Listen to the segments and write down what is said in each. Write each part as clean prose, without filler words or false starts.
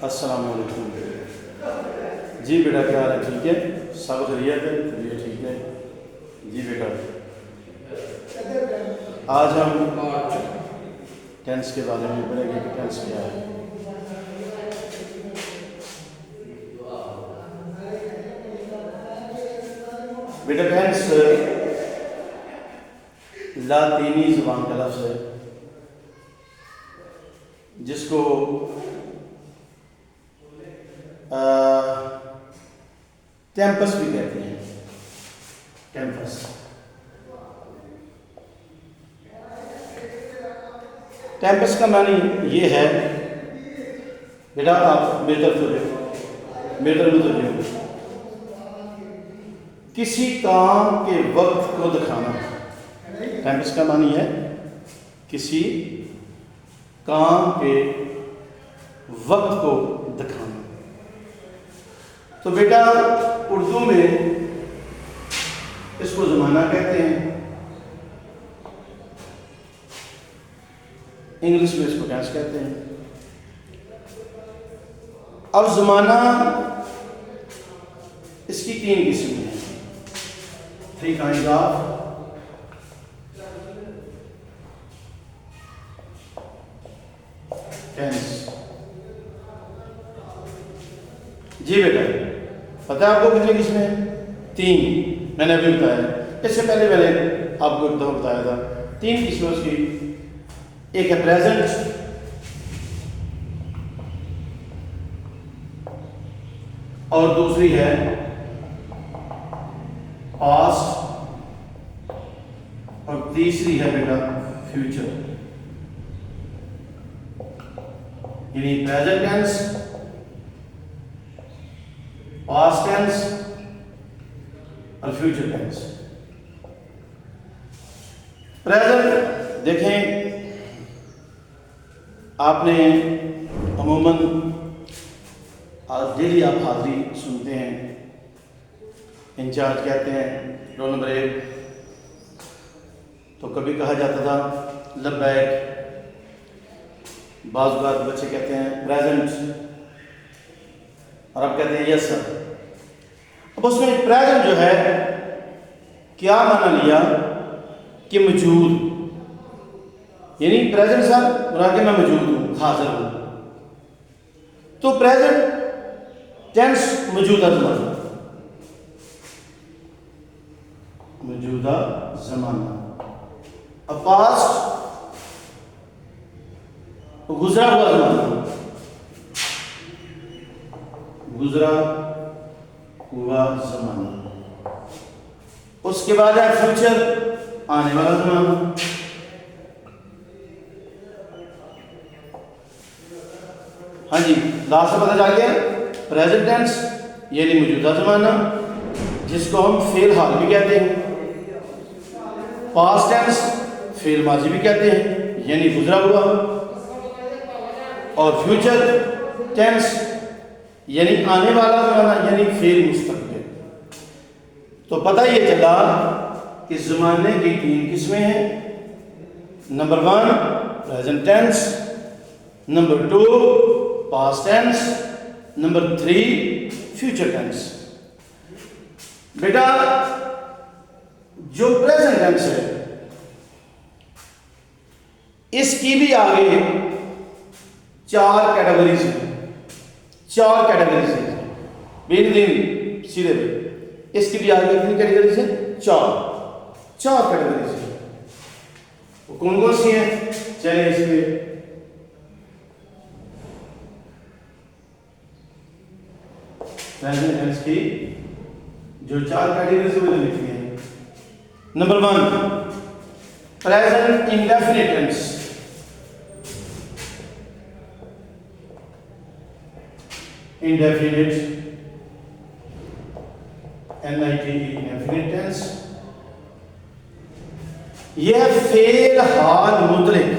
السلام علیکم. جی بیٹا کیا حال ہے؟ ٹھیک ہے؟ سب خیریت ہے؟ چلیے ٹھیک ہے. جی بیٹا آج ہم ٹینس کے بارے میں پڑھیں گے کہ ٹینس کیا ہے. بیٹا ٹینس لاطینی زبان کا لفظ ہے جس کو ٹیمپس بھی کہتے ہیں. ٹیمپس ٹیمپس کا معنی یہ ہے بیٹا آپ میری طرف متوجہ ہو. کسی کام کے وقت کو دکھانا. ٹیمپس کا معنی ہے کسی کام کے وقت کو دکھانا. تو بیٹا اردو میں اس کو زمانہ کہتے ہیں, انگلش میں اس کو ٹینس کہتے ہیں. اب زمانہ اس کی 3 قسمیں ہیں. 3 kinds of tense. جی بیٹا پتہ ہے آپ کو کتنی قسمیں ہیں؟ 3. میں نے ابھی بتایا. اس سے پہلے میں نے آپ کو ایک دفعہ بتایا تھا 3 قسمیں اس کی. ایک ہے پریزنٹ, اور دوسری ہے پاسٹ, اور تیسری ہے بیٹا فیوچر. یعنی پریزنٹ ٹینس, پاسٹ ٹینس اور فیوچر ٹینس. پریزنٹ دیکھیں, آپ نے عموماً ڈیلی آپ حاضری سنتے ہیں, انچارج کہتے ہیں رول نمبر 1, تو کبھی کہا جاتا تھا لبیک. بعض اوقات بچے کہتے ہیں پریزنٹ, اور آپ کہتے ہیں یس سر. اب اس میں پریزنٹ جو ہے کیا معنی لیا کہ موجود, یعنی پریزنٹ سر مراد کہ میں موجود ہوں, حاضر ہوں. تو پریزنٹ ٹینس موجودہ زمانہ, موجودہ زمانہ. اب پاسٹ گزرا ہوا زمانہ, گزرا ہوا زمانہ. اس کے بعد ہے فیوچر, آنے والا زمانہ. ہاں جی, لاسٹ پتہ چل گیا. پریزنٹ ٹینس یعنی موجودہ زمانہ جس کو ہم فعل حال بھی کہتے ہیں. پاسٹ ٹینس فعل ماضی بھی کہتے ہیں یعنی گزرا ہوا. اور فیوچر ٹینس یعنی آنے والا زمانہ یعنی فعل مستقبل. تو پتہ یہ چلا کہ زمانے کی 3 قسمیں ہیں. نمبر 1 پریزنٹ ٹینس, نمبر 2 پاسٹ ٹینس, نمبر 3 فیوچر ٹینس. بیٹا جو پریزنٹ ٹینس ہے اس کی بھی آگے 4 کیٹیگریز ہیں. 4 کیٹیگریز ہیں بین دین سیدھے پہ. اس کی بھی آگے کتنی کیٹیگریز ہیں؟ 4 کیٹیگریز ہیں. وہ کون کون سی ہیں؟ چلیں اس میں پریزنٹ ٹینس کی جو 4 کیٹیگریز ہیں وہ لکھتے ہیں. Number 1 present indefinite tense. indefinite NITE indefinite tense یہ فعل حال مطلق,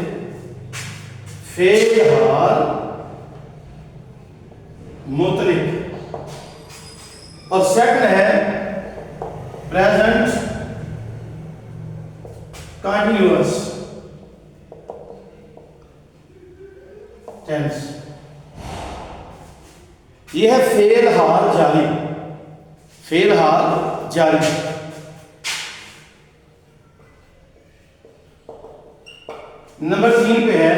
فعل حال مطلق. اور سیکنڈ ہے پریزنٹ کنٹینیوس ٹینس. یہ ہے فعل حال جاری، فعل حال جاری۔ نمبر 3 پہ ہے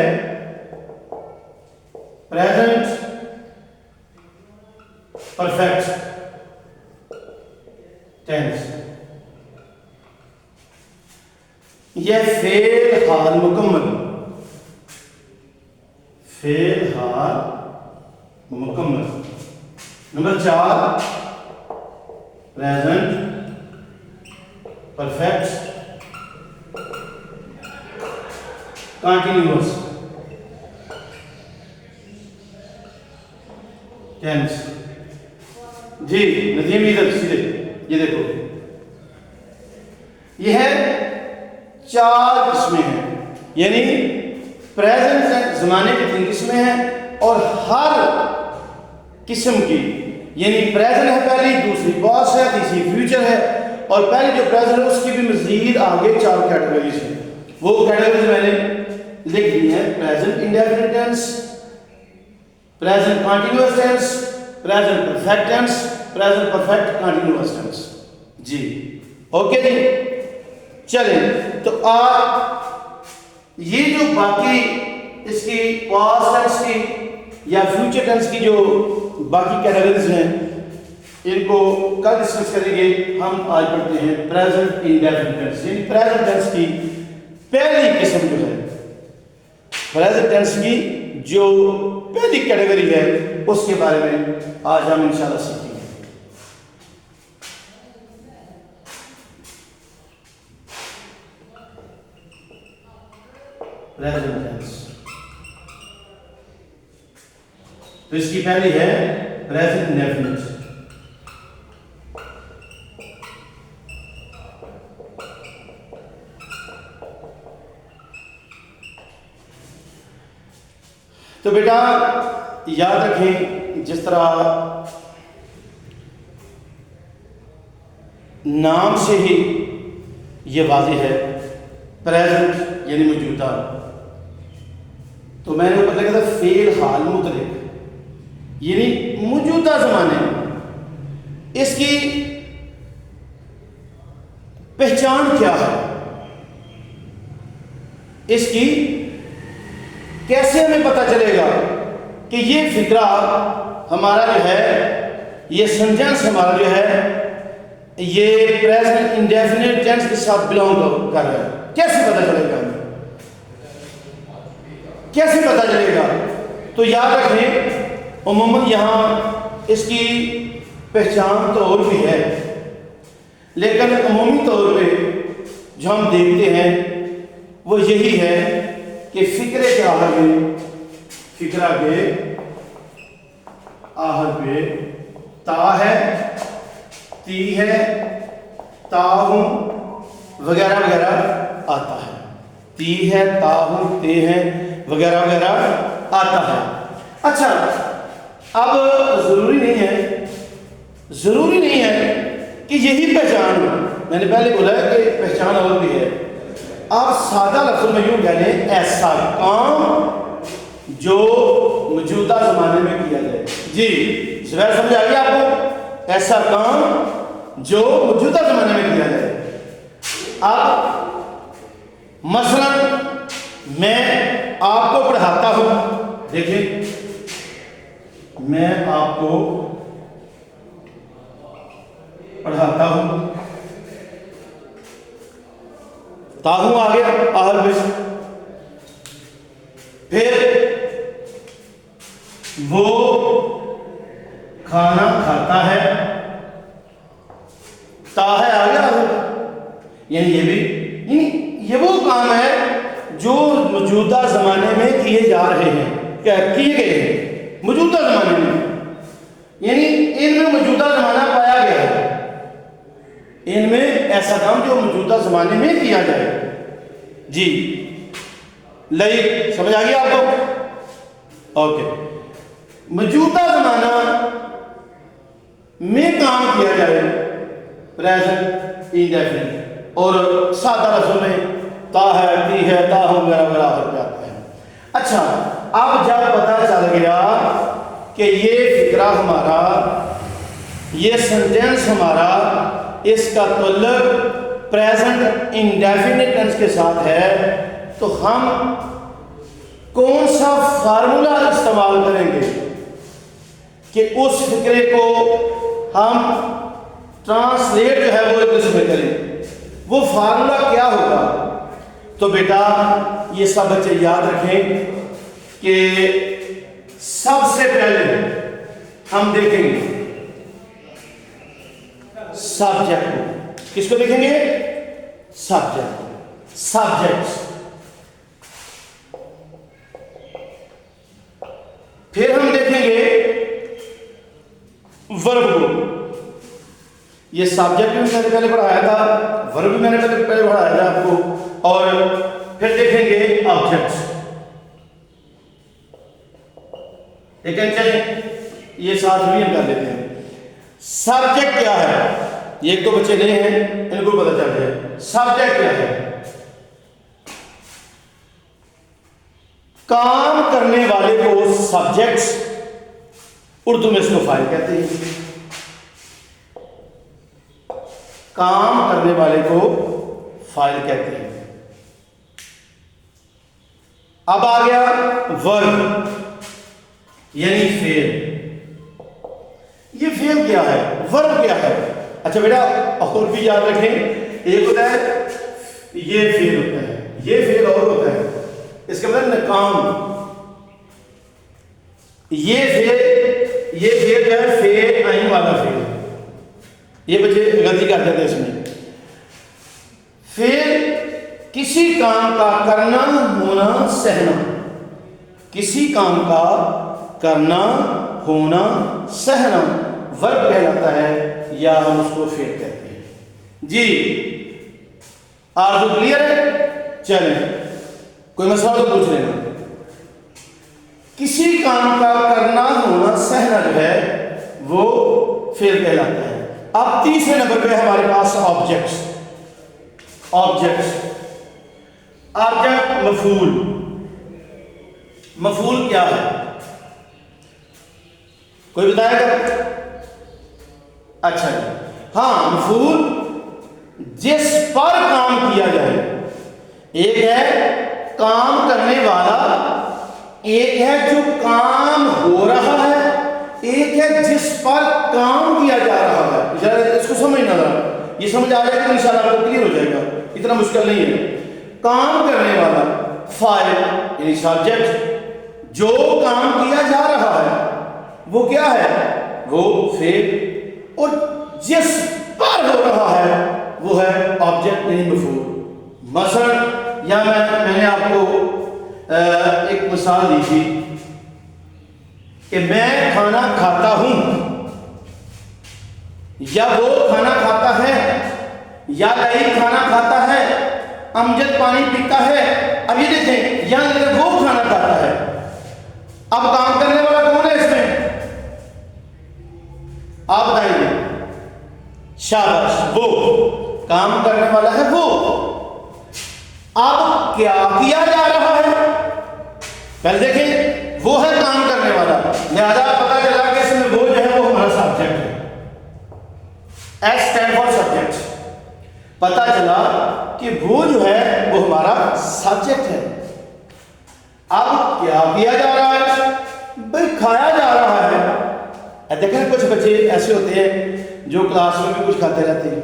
پریزنٹ پرفیکٹ ٹینس۔ یہ فعل حال مکمل، فعل حال مکمل۔ نمبر 4 پریزنٹ پرفیکٹ کنٹینیوس ٹینس۔ جی ندیم ادھر سیدھے یہ دیکھو، یہ ہے 4 قسمیں ہیں، یعنی پریزنٹ زمانے کی 3 قسمیں ہیں، اور ہر قسم کی، یعنی پریزنٹ ہے پہلی، دوسری پاسٹ ہے، تیسری فیوچر ہے، اور پہلی جو پریزنٹ ہے اس کی بھی مزید آگے 4 کیٹیگریز ہیں۔ وہ کیٹیگریز میں نے لکھ دی ہیں: present indefinite tense, present continuous tense, present perfect tense, present perfect continuous tense. جی اوکے جی، چلیں تو آج یہ جو باقی اس کی پاسٹ ٹینس کی یا فیوچر ٹینس کی جو باقی کیٹیگریز ہیں ان کو کل ڈسکس کریں گے۔ ہم آج پڑھتے ہیں پریزنٹ انڈیفینٹ ٹینس، یعنی پریزنٹ ٹینس کی پہلی قسم جو ہے، پریزنٹ ٹینس کی جو پہلی کیٹیگری ہے اس کے بارے میں آج ہم انشاءاللہ سیکھیں گے۔ پریزنٹ ٹینس تو اس کی پہلی ہے پریزنٹ انڈیفینٹ۔ تو بیٹا یاد رکھیں، جس طرح نام سے ہی یہ واضح ہے پریزنٹ یعنی موجودہ، تو میں نے اوپر لکھا تھا فعل حال مطلق، یعنی موجودہ زمانے میں اس کی پہچان کیا ہے، اس کی کیسے ہمیں پتہ چلے گا کہ یہ فکرہ ہمارا جو ہے، یہ سینٹینس ہمارا جو ہے یہ پریزنٹ انڈیفینٹ ٹینس کے ساتھ بلانگ کر رہا ہے؟ کیسے پتہ چلے گا ہمیں؟ کیسے پتہ چلے گا؟ تو یاد رکھیں عموماً یہاں اس کی پہچان تو اور بھی ہے، لیکن عمومی طور پہ جو ہم دیکھتے ہیں وہ یہی ہے کہ فکرے کے آخر میں، فکرہ کے آخر پہ تا ہے، تی ہے، تا ہوں وغیرہ وغیرہ آتا ہے، تی ہے، تا ہوں، تے ہیں وغیرہ وغیرہ آتا ہے۔ اچھا اب ضروری نہیں ہے کہ یہی پہچان ہو، میں نے پہلے بولا ہے کہ پہچان اور بھی ہے۔ آپ سادہ لفظوں میں یوں کہہ لیں ایسا کام جو موجودہ زمانے میں کیا جائے۔ جی زبیر سمجھ آ گیا آپ کو؟ ایسا کام جو موجودہ زمانے میں کیا جائے۔ اب مثلا میں آپ کو پڑھاتا ہوں، دیکھیں میں آپ کو پڑھاتا ہوں، تاہوں آ گیا آہر میں، پھر وہ کھانا کھاتا ہے، تا ہے آ گیا آہر، یعنی یہ بھی، یعنی یہ وہ کام ہے جو موجودہ زمانے میں کیے جا رہے ہیں، کیے گئے ہیں موجودہ زمانے میں، یعنی ان میں موجودہ زمانہ پایا گیا ہے، ان میں ایسا کام جو موجودہ زمانے میں کیا جائے۔ جی لئی سمجھ آ گیا آپ کو؟ اوکے، موجودہ زمانہ میں کام کیا جائے پریزنٹ انڈیفینٹ، اور سادہ لفظوں میں تا ہے، تی ہے، تا ہوں وغیرہ وغیرہ ہو جاتا ہے۔ اچھا اب جب پتہ چل گیا کہ یہ فقرہ ہمارا، یہ سینٹینس ہمارا، اس کا تعلق پریزنٹ انڈیفینٹ ٹینس کے ساتھ ہے، تو ہم کون سا فارمولا استعمال کریں گے کہ اس فقرے کو ہم ٹرانسلیٹ جو ہے وہ انگلش میں کریں؟ وہ فارمولا کیا ہوگا؟ تو بیٹا یہ سب بچے یاد رکھیں کہ سب سے پہلے ہم دیکھیں گے سبجیکٹ کو. کس کو دیکھیں گے؟ سبجیکٹ کو. سبجیکٹس. پھر ہم دیکھیں گے ورب کو. یہ سبجیکٹ بھی میں نے پہلے پڑھایا تھا، ورب بھی میں نے پہلے پڑھایا تھا آپ کو. اور پھر دیکھیں گے آبجیکٹس. لیکن چلیں یہ ساتھ بھی ہم کر لیتے ہیں. سبجیکٹ کیا ہے؟ یہ ایک دو بچے نہیں ہیں، ان کو پتہ چل جائے. سبجیکٹ کیا ہے؟ کام کرنے والے کو سبجیکٹس، اردو میں اس کو فاعل کہتے ہیں. کام کرنے والے کو فاعل کہتے ہیں. اب آ گیا ورب یعنی فعل. یہ فعل کیا ہے؟ ورب کیا ہے؟ اچھا بیٹا اور بھی یاد رکھیں، ایک ہوتا ہے یہ فعل ہوتا ہے، یہ فعل اور ہوتا ہے. اس کا مطلب کام. یہ فعل جو ہے فعل آئین والا فعل. یہ بچے غلطی کر جاتے ہیں اس میں. فعل کسی کام کا کرنا، ہونا، سہنا. کسی کام کا کرنا، ہونا، سہنا ورب کہلاتا ہے، یا ہم اس کو فعل کہتے ہیں. جی آرزو کلیئر ہے؟ چلیں کوئی مسئلہ تو پوچھ لینا. کسی کام کا کرنا، ہونا، سہنا جو ہے وہ فعل کہلاتا ہے. اب تیسرے نمبر پہ ہمارے پاس آبجیکٹس. آبجیکٹس مفعول. مفعول کیا ہے؟ کوئی بتائے گا؟ اچھا جی ہاں، مفعول جس پر کام کیا جائے. ایک ہے کام کرنے والا، ایک ہے جو کام ہو رہا ہے، ایک ہے جس پر کام کیا جا رہا ہے. ذرا اس کو سمجھنا ذرا، یہ سمجھ آ جائے گا تو انشاءاللہ آپ کو کلیئر ہو جائے گا. اتنا مشکل نہیں ہے. کام کرنے والا فاعل یعنی سبجیکٹ، جو کام کیا جا رہا ہے وہ کیا ہے؟ وہ فعل، اور جس پر ہو رہا ہے وہ ہے آبجیکٹ یعنی مفعول. مثلا یا میں نے آپ کو ایک مثال دی تھی کہ میں کھانا کھاتا ہوں، یا وہ کھانا کھاتا ہے، یا لئی کھانا کھاتا ہے، امجد پانی پیتا ہے. اب یہ دیکھیں یا وہ کھانا کھاتا ہے. اب کام کرنے والا کون ہے اس میں؟ آپ بتائیں گے. شاباش، وہ کام کرنے والا ہے وہ. اب کیا کیا جا رہا ہے؟ پہلے دیکھیں وہ ہے کام کرنے والا، لہذا پتا چلا کہ اس میں وہ جو ہے وہ ہمارا سبجیکٹ ہے. S stand for subject. پتا چلا کہ وہ جو ہے وہ ہمارا سبجیکٹ ہے. اب کیا کیا جا رہا ہے؟ بھائی کھایا جا رہا ہے. دیکھیں کچھ بچے ایسے ہوتے ہیں جو کلاس میں بھی کچھ کھاتے رہتے ہیں.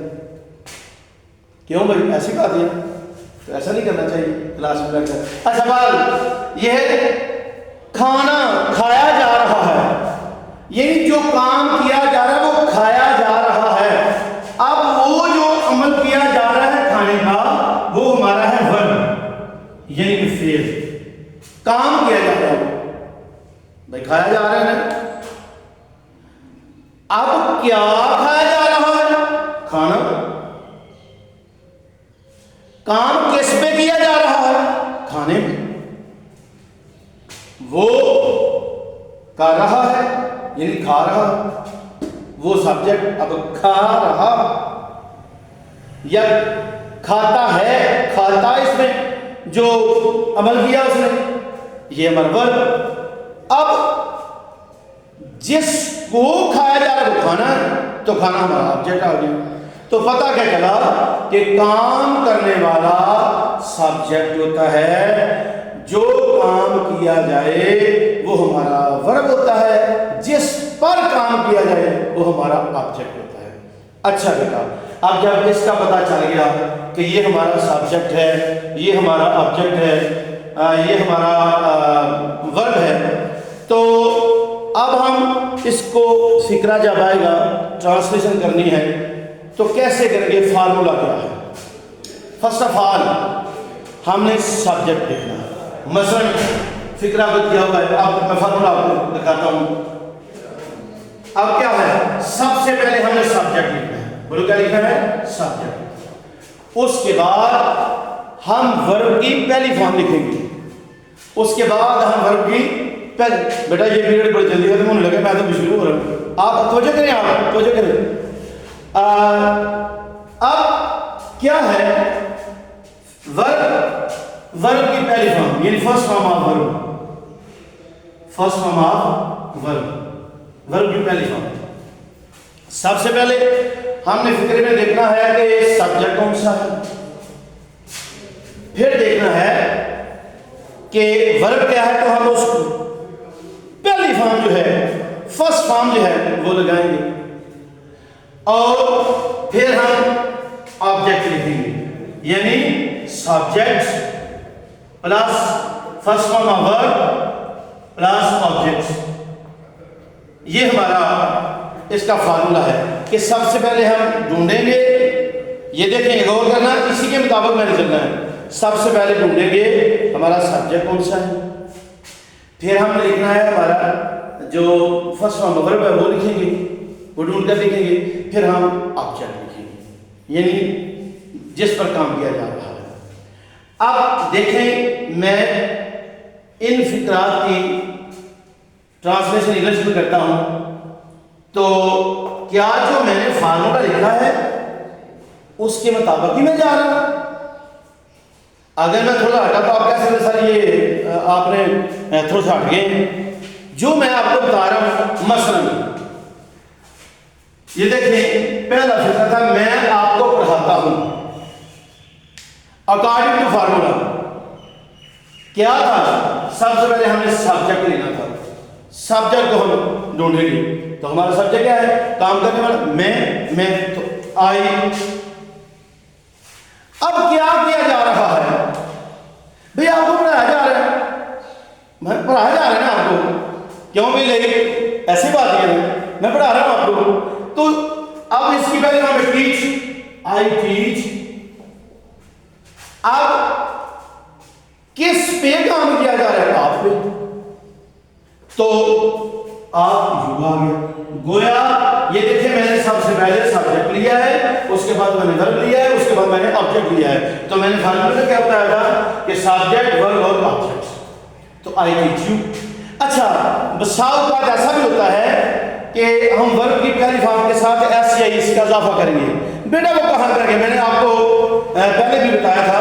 کیوں بھائی ایسے کھاتے ہیں؟ تو ایسا نہیں کرنا چاہیے کلاس میں بیٹھ کر. اچھا بات یہ ہے کھانا کھایا جا رہا ہے، یعنی جو کام کیا جا رہا ہے وہ کھایا جا رہا ہے. اب وہ جو عمل کیا جا رہا ہے کھانے کا وہ ہمارا ہے ورب یعنی کہ فعل. کام کیا جا رہا ہے بھائی کھایا جا رہا ہے نا. اب کیا کھایا جا رہا ہے؟ کھانا. کام کس پہ کیا جا رہا ہے؟ کھانے میں. وہ کر رہا ہے یعنی کھا رہا، وہ سبجیکٹ. اب کھا رہا یا کھاتا ہے، کھاتا اس میں جو عمل کیا اس نے، یہ ہمارا ورب. اب جس کو کھایا جا رہا ہے وہ کھانا ہے، تو کھانا ہمارا آبجیکٹ آ گیا. تو پتہ کیا چلا کہ کام کرنے والا سبجیکٹ ہوتا ہے، جو کام کیا جائے وہ ہمارا ورب ہوتا ہے، جس پر کام کیا جائے وہ ہمارا آبجیکٹ ہوتا ہے. اچھا بیٹا، اب جب اس کا پتہ چل گیا کہ یہ ہمارا سبجیکٹ ہے، یہ ہمارا آبجیکٹ ہے، یہ ہمارا ورب ہے، تو اب ہم اس کو فکرہ جب آئے گا ٹرانسلیشن کرنی ہے تو کیسے کریں گے؟ فارمولا کیا ہے؟ فرسٹ آف آل ہم نے سبجیکٹ دیکھنا ہے. مثلا فکرہ کو کیا ہوا ہے، اب میں فارمولا آپ کو دکھاتا ہوں. اب کیا ہے؟ سب سے پہلے ہم نے سبجیکٹ لکھنا ہے. بولو کیا لکھنا ہے؟ سبجیکٹ. اس کے بعد ہم ورب کی پہلی فارم لکھیں گے. اس کے بعد ہم ورب کی پہلے، بیٹا یہ پیریڈ بڑی جلدی ختم ہونے لگے، میں تو شروع ہو رہا ہوں، آپ توجہ کریں، آپ توجہ کریں. اب کیا ہے؟ ورب کی پہلی فارم یعنی first form of verb, first form of verb کی پہلی فارم. سب سے پہلے ہم نے فکرے میں دیکھنا ہے کہ سبجیکٹ کون سا ہے، پھر دیکھنا ہے کہ ورب کیا ہے، تو ہم اس کو پہلی فارم جو ہے، فرسٹ فارم جو ہے وہ لگائیں گے، اور پھر ہم آبجیکٹ لکھیں گے. یعنی subject plus first form of verb plus object. یہ ہمارا اس کا فارمولا ہے کہ سب سے پہلے ہم ڈھونڈیں گے، یہ دیکھیں غور کرنا، اسی کے مطابق میں نے چلنا ہے. سب سے پہلے ڈھونڈیں گے ہمارا سبجیکٹ کون سا ہے، پھر ہم نے لکھنا ہے ہمارا جو فرسٹ فارم آف ورب ہے وہ لکھیں گے، وہ ڈھونڈ کر لکھیں گے، پھر ہم آبجیکٹ لکھیں گے یعنی جس پر کام کیا جا رہا ہے. اب دیکھیں میں ان فقرات کی ٹرانسلیشن انگلش میں کرتا ہوں، تو کیا جو میں نے فارمولا لکھا ہے اس کے مطابق ہی میں جا رہا ہوں؟ اگر میں تھوڑا ہٹا تو آپ کہہ سکتے سر یہ آپ نے تھوڑا سا ہٹ گئے. جو میں آپ کو بتا رہا ہوں، مثلا یہ دیکھیں پہلا فکرہ تھا میں آپ کو پڑھاتا ہوں اکارڈنگ ٹو فارمولا. کیا تھا؟ سب سے پہلے ہم نے سبجیکٹ لینا تھا. سبجیکٹ کو ہم ڈھونڈیں گے، تو ہمارا سبجیکٹ کیا ہے؟ کام کرنے والا میں تو آئی. اب کیا کیا جا رہا ہے؟ بھئی آپ کو پڑھایا جا رہا ہے، پڑھایا جا رہا ہے نا آپ کو، کیوں بھی لے ایسی بات ہے، میں پڑھا رہا ہوں آپ کو. تو اب اس کی پہلے ہم ٹیچ، آئی ٹیچ. اب کس پہ کام کیا جا رہا ہے؟ آپ پہ. تو آپ یوں آ گئے، گویا یہ دیکھیں میں نے سب سے پہلے سبجیکٹ لیا ہے، اس کے بعد میں نے ورب لیا ہے، اس کے بعد میں نے آبجیکٹ لیا ہے. تو میں نے فارمولا میں کیا بتایا تھا کہ سبجیکٹ ورب اور آبجیکٹ. تو آئی ٹیچ یو. اچھا بسا اوقات ایسا بھی ہوتا ہے کہ ہم ورب کی پہلی فارم کے ساتھ ایس یا اس کا اضافہ کریں گے. بیٹا وہ کہاں کریں گے؟ میں نے آپ کو پہلے بھی بتایا تھا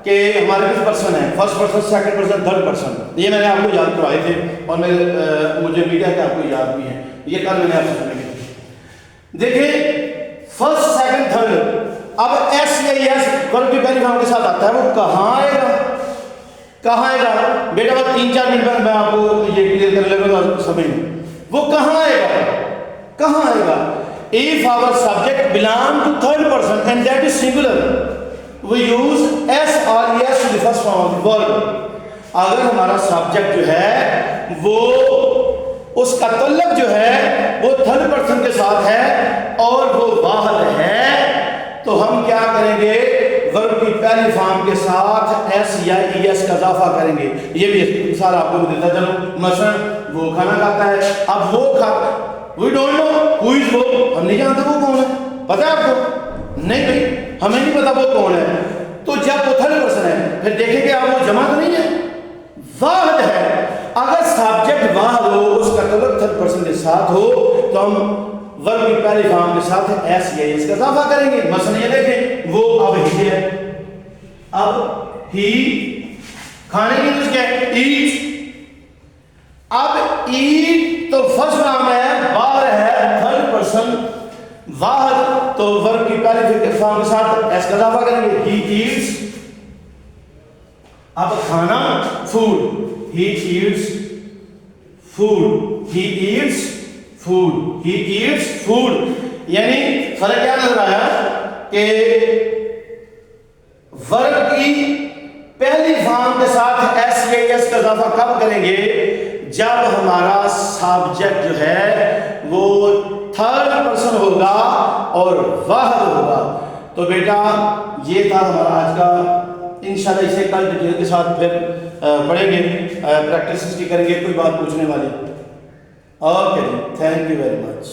کہ ہمارے کس پرسن ہیں، first person, second person, third person. یہ میں نے آپ کو یاد کروائے تھے اور مجھے میڈیا کے آپ کو یاد بھی ہیں، یہ کل میں نے آپ سے سنے گے. دیکھیں فرسٹ سیکنڈ تھرڈ، اب ایس یا ایس ورب کی پہلی فارم کے ساتھ آتا ہے، وہ کہاں آئے گا؟ کہاں آئے گا؟ بیٹا بس 3-4 منٹ میں آپ کو یہ کلیئر کر لے گا سمجھ میں. وہ کہاں آئے گا؟ کہاں آئے گا؟ If our subject belong to third person and that is singular, we use s or es to the first form of the verb. اگر ہمارا سبجیکٹ جو ہے وہ اس کا تعلق جو ہے وہ تھرڈ پرسن کے ساتھ ہے اور وہ واحد ہے، تو ہم کیا کریں گے؟ ورب کی پہلی فارم کے ساتھ ایس یا ای ایس کا اضافہ کریں گے. یہ بھی مثال آپ کو دیتا چلوں. مثلا وہ کھانا کھاتا ہے، اب وہ وی ڈونٹ نو ہو از وہ، ہم نہیں جانتے وہ کون ہے. پتہ ہے آپ کو؟ نہیں بھائی ہمیں نہیں پتا وہ کون ہے. تو جب وہ تھرڈ پرسن ہے پھر دیکھیں گے آپ وہ جمع تو نہیں ہے، واحد ہے. اگر سبجیکٹ واحد ہو، اس کا تعلق تھرڈ پرسن کے ساتھ ہو، تو ہم ورب کی پہلی فارم کے ساتھ ایس یا اس کا اضافہ کریں گے. مثلا یہ دیکھیں وہ اب ہی ہے، اب ہی کھانے کی چیز کیا ہے؟ ایٹ. اب ایٹ تو فرسٹ فارم تو ورب کی پہلی فارم کے ساتھ ایس کا اضافہ کریں گے, ہی ایٹس. اب کھانا فوڈ, ہی ایٹس فوڈ, ہی ایٹس فوڈ, ہی ایٹس فوڈ. یعنی فرق کیا نظر آیا کہ ورب کی پہلی فارم کے ساتھ ایس یا ایس کا اضافہ کب کریں گے؟ جب ہمارا سبجیکٹ جو ہے وہ تھرڈ پرسن ہوگا اور واحد ہوگا. تو بیٹا یہ تھا ہمارا آج کا. انشاءاللہ اسے کل ڈیٹیل کے ساتھ پھر پڑھیں گے, پریکٹس کی کریں گے. کوئی بات پوچھنے والی؟ اوکے جی, تھینک یو ویری مچ.